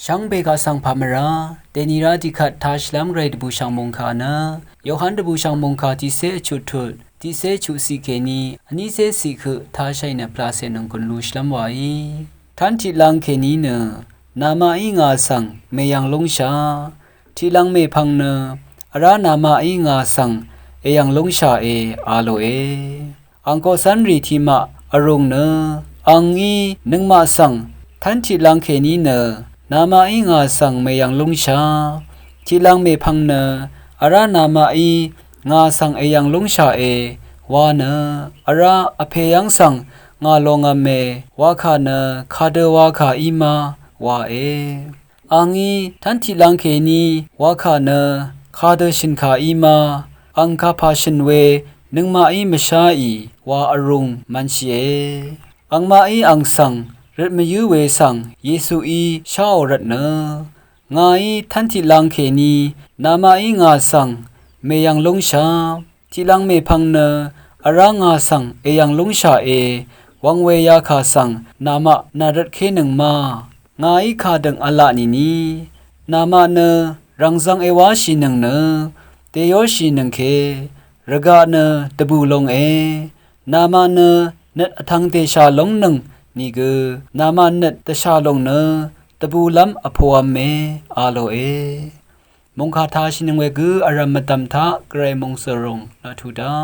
ช่างเบกาสังพามราเดนิราดิขัดทัชลัมเรดบูช่างมงคานะยอหันดบูช่างมงคาที่เสชุดทุดที่เสชุสิเกนีอันนี้เสสิคือทัชใช้ในพลาเซนังกุนลูชลัมไว้ท่านที่ลังเคนีเนนามาอิงาสังเมยังลงชาที่ลังเมพังเนอารานามาอิงาสังเอยังลงชาอาโลอังโกสันรีทิมาอารมณ์เนอังอีนึงมาสังท่านที่ลังเคนีเนนามาอิงาสังเมยังลงชาที่ลังเมพังเนอารานามาอิงาสังเอยังลงชาวาเนอาราอเพยังสังงาลงอเมวาคาเนคาเดวาคาอิมาวาอังอีท่านที่ลังเคนีวาคาเนคาเดชินคาอิมาอังคาพาชินเวนึงมาอีมชาอีวาอรุงมันชีอังมาอีอังสังรัดมยูเวสังเยซูอีชาวรัดเนงาอีท่านที่ลังเคนีนามาอีงาสังเมยังลงชาที่ลังเมพังเนอารางาสังเอยังลงชาวังเวยาคาสังนามานารัดเคนึงมางาอีคาดังอลานีนามาเนรังซังเอวาชีนึงเนเตโยชีนึงเคระกาเนตบูลงนามาเนเนตทังเตชาลงนึงนี่คือนามาเนตตชาลงเนตบูลัมอภวามเมอาโลมงคาทาชินึงเวกืออารัมมตัมทะเกรมงสรงนาทุดา